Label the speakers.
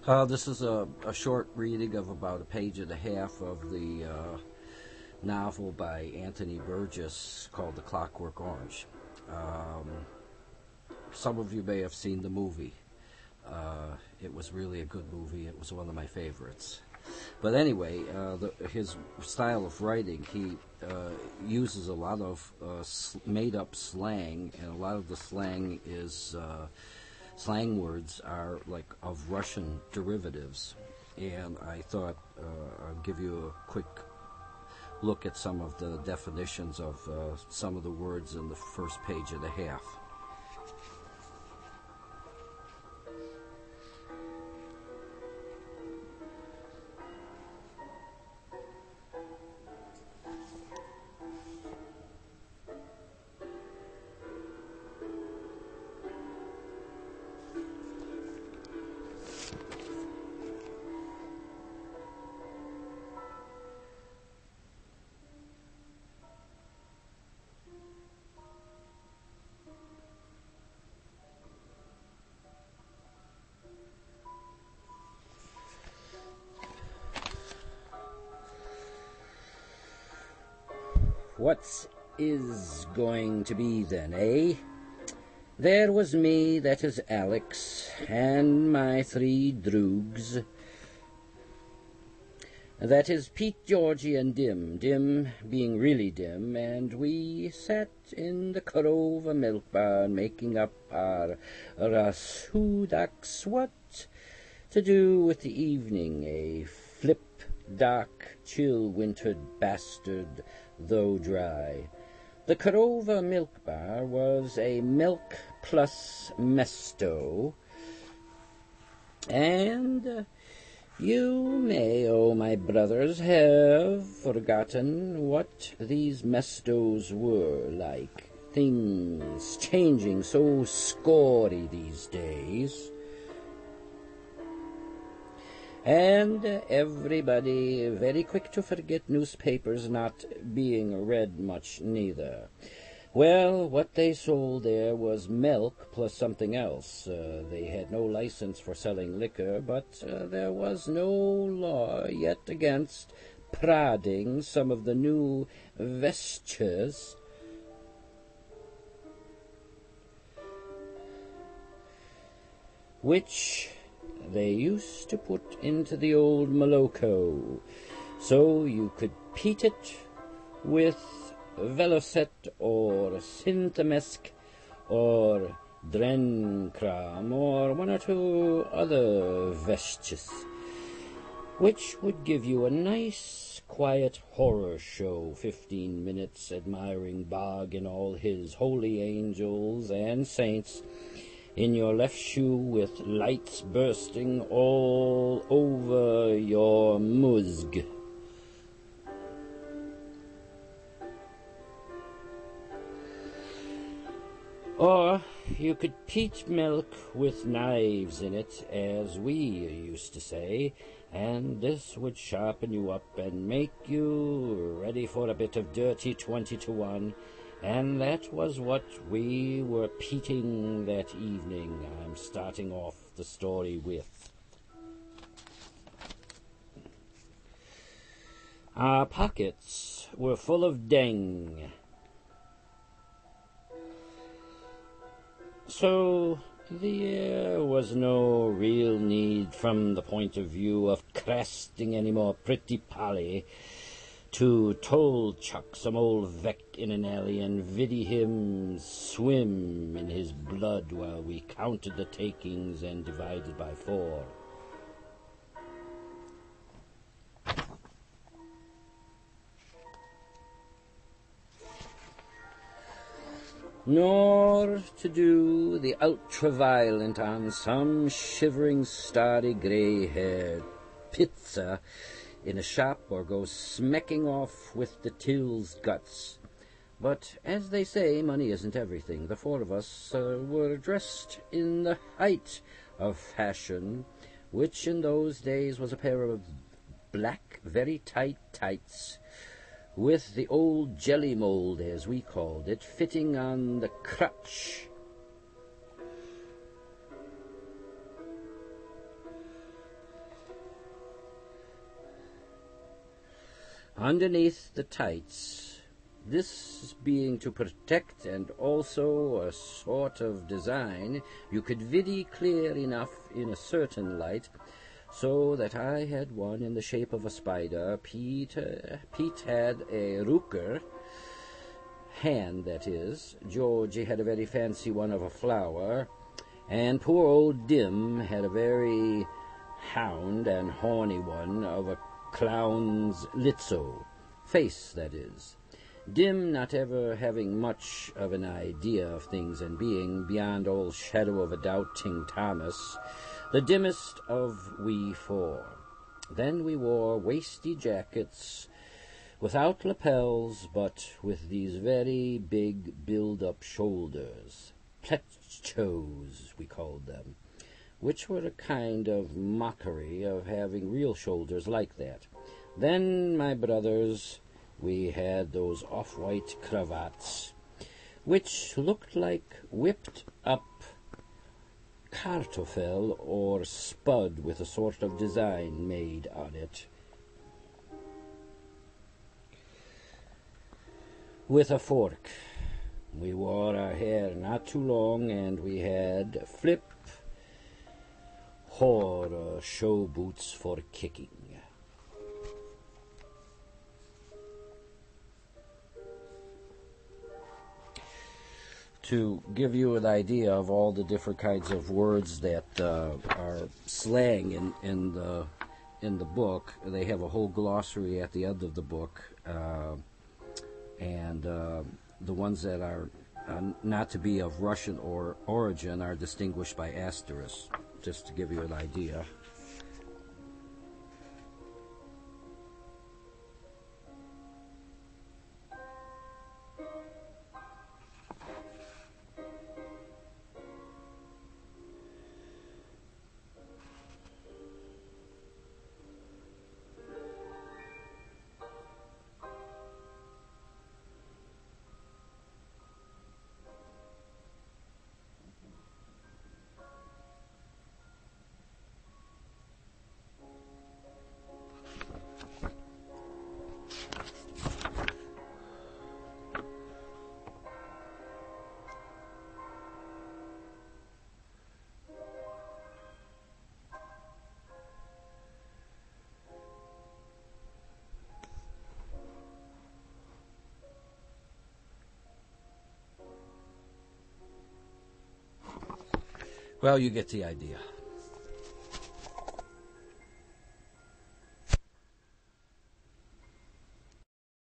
Speaker 1: This is a short reading of about a page and a half of the novel by Anthony Burgess called The Clockwork Orange. Some of you may have seen the movie. It was really a good movie. It was one of my favorites. But anyway, his style of writing, he uses a lot of made-up slang, and a lot of the slang is slang words are like of Russian derivatives. And I thought I'd give you a quick look at some of the definitions of some of the words in the first page and a half. What is going to be then, eh? There was me, that is Alex, and my 3 droogs. That is Pete, Georgie, and Dim, Dim being really dim, and we sat in the Corova milk barn making up our rasudaks what to do with the evening, a flip, dark, chill-wintered bastard, though dry. The Corova milk bar was a milk plus mesto, and you may, oh my brothers, have forgotten what these mestos were like. Things changing so scory these days. And everybody very quick to forget newspapers not being read much neither. Well, what they sold there was milk plus something else. They had no license for selling liquor, but there was no law yet against prodding some of the new vestures which they used to put into the old Moloko, so you could peat it with Velocet or Synthemesk or Drencram or 1 or 2 other vestures, which would give you a nice, quiet horror show, 15 minutes admiring Bog and all his holy angels and saints, in your left shoe with lights bursting all over your muzg. Or you could peat milk with knives in it, as we used to say, and this would sharpen you up and make you ready for a bit of dirty 20-to-1, and that was what we were peating that evening. I'm starting off the story with. Our pockets were full of deng. So there was no real need from the point of view of cresting any more pretty Polly to toll chuck some old vec in an alley and viddy him swim in his blood while we counted the takings and divided by 4. Nor to do the ultra-violent on some shivering, starry, grey-haired pizza in a shop, or go smacking off with the till's guts. But, as they say, money isn't everything. The 4 of us were dressed in the height of fashion, which in those days was a pair of black, very tight tights, with the old jelly mold, as we called it, fitting on the crutch underneath the tights, this being to protect and also a sort of design, you could viddy clear enough in a certain light, so that I had one in the shape of a spider. Pete had a rooker, hand that is. Georgie had a very fancy one of a flower, and poor old Dim had a very hound and horny one of a clown's litzo, face that is. Dim not ever having much of an idea of things and being, beyond all shadow of a doubting Thomas, the dimmest of we four. Then we wore wasty jackets without lapels, but with these very big build-up shoulders, plechos we called them, which were a kind of mockery of having real shoulders like that. Then, my brothers, we had those off-white cravats, which looked like whipped-up kartoffel or spud with a sort of design made on it, with a fork. We wore our hair not too long, and we had flip or show boots for kicking. To give you an idea of all the different kinds of words that are slang in the book, they have a whole glossary at the end of the book, and the ones that are not to be of Russian or origin are distinguished by asterisks, just to give you an idea. Well, you get the idea.